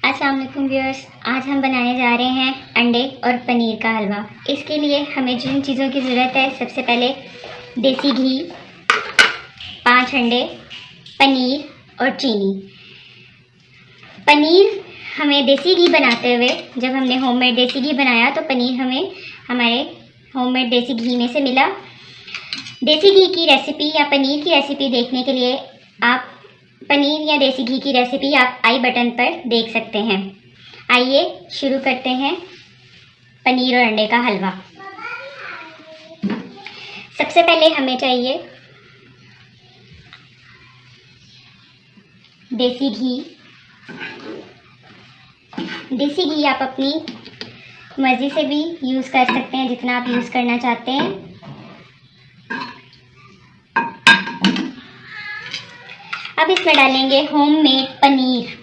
अस्सलाम वालेकुम व्यूअर्स, आज हम बनाने जा रहे हैं अंडे और पनीर का हलवा। इसके लिए हमें जिन चीज़ों की ज़रूरत है, सबसे पहले देसी घी, 5 अंडे, पनीर और चीनी। पनीर हमें देसी घी बनाते हुए, जब हमने होममेड देसी घी बनाया तो पनीर हमें हमारे होममेड देसी घी में से मिला। देसी घी की रेसिपी या पनीर की रेसिपी देखने के लिए आप पनीर या देसी घी की रेसिपी आप आई बटन पर देख सकते हैं। आइए शुरू करते हैं पनीर और अंडे का हलवा। सबसे पहले हमें चाहिए देसी घी। देसी घी आप अपनी मर्ज़ी से भी यूज़ कर सकते हैं, जितना आप यूज़ करना चाहते हैं। अब इसमें डालेंगे होममेड पनीर।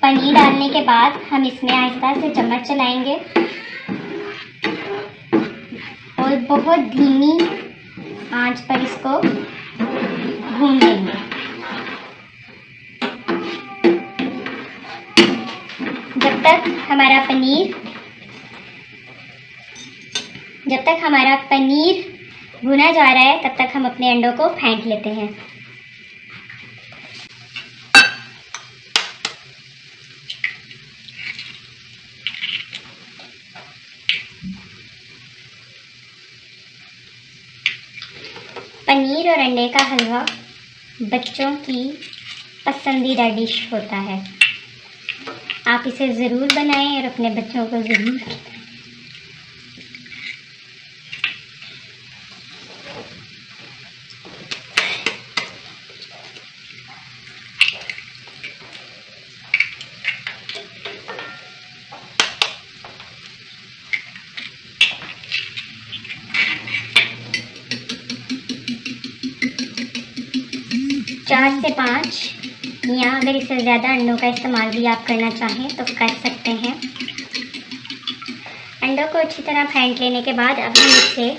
पनीर डालने के बाद हम इसमें आहिस्ता से चम्मच चलाएंगे और बहुत धीमी आंच पर इसको भून लेंगे। जब तक हमारा पनीर भुना जा रहा है, तब तक हम अपने अंडों को फेंट लेते हैं। पनीर और अंडे का हलवा बच्चों की पसंदीदा डिश होता है। आप इसे ज़रूर बनाएं और अपने बच्चों को ज़रूर खिलाएं। चार से 5 या अगर इससे ज़्यादा अंडों का इस्तेमाल भी आप करना चाहें तो कर सकते हैं। अंडों को अच्छी तरह फेंट लेने के बाद अब हम इसे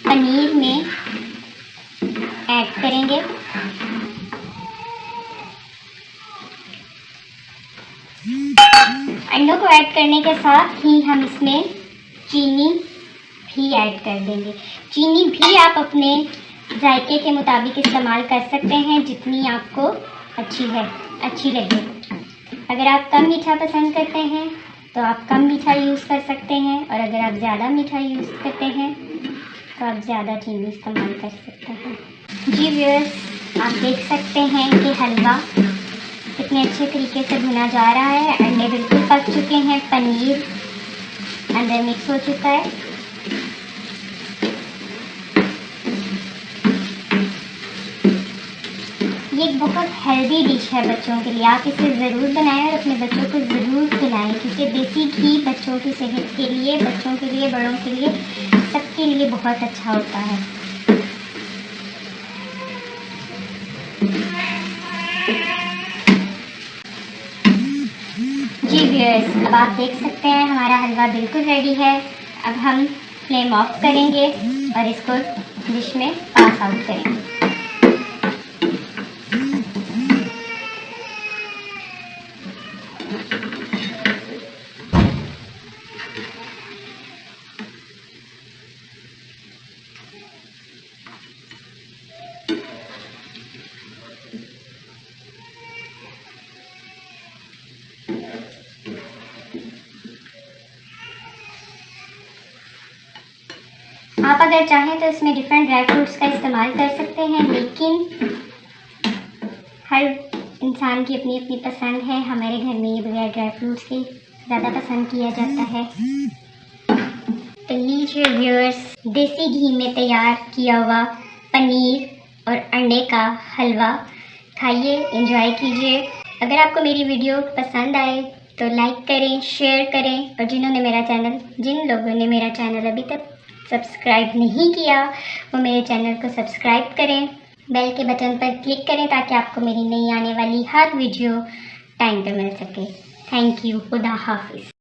पनीर में ऐड करेंगे। अंडों को ऐड करने के साथ ही हम इसमें चीनी भी ऐड कर देंगे। चीनी भी आप अपने जायके के मुताबिक इस्तेमाल कर सकते हैं, जितनी आपको अच्छी लगे। अगर आप कम मीठा पसंद करते हैं तो आप कम मीठा यूज़ कर सकते हैं, और अगर आप ज़्यादा मीठा यूज़ करते हैं तो आप ज़्यादा चीनी इस्तेमाल कर सकते हैं। जी व्यूअर्स, आप देख सकते हैं कि हलवा कितने अच्छे तरीके से भुना जा रहा है। अंडे बिल्कुल पक चुके हैं, पनीर अंदर मिक्स हो चुका है। ये एक बहुत हेल्दी डिश है बच्चों के लिए। आप इसे ज़रूर बनाएं और अपने बच्चों को ज़रूर खिलाएं, क्योंकि देसी घी बच्चों की सेहत के लिए, बच्चों के लिए, बड़ों के लिए, सबके लिए बहुत अच्छा होता है। जी व्यूअर्स, अब आप देख सकते हैं हमारा हलवा बिल्कुल रेडी है। अब हम फ्लेम ऑफ करेंगे और इसको डिश में पास आउट करेंगे। आप अगर चाहें तो इसमें डिफरेंट ड्राई फ्रूट्स का इस्तेमाल कर सकते हैं, लेकिन हर इंसान की अपनी अपनी पसंद है। हमारे घर में ये बगैर ड्राई फ्रूट्स के ज़्यादा पसंद किया जाता है। तो लीजिए व्यूअर्स, देसी घी में तैयार किया हुआ पनीर और अंडे का हलवा खाइए, एंजॉय कीजिए। अगर आपको मेरी वीडियो पसंद आए तो लाइक करें, शेयर करें, और जिन लोगों ने मेरा चैनल अभी तक सब्सक्राइब नहीं किया वो मेरे चैनल को सब्सक्राइब करें। बेल के बटन पर क्लिक करें ताकि आपको मेरी नई आने वाली हर वीडियो टाइम पे मिल सके। Thank you. खुदा हाफिज़।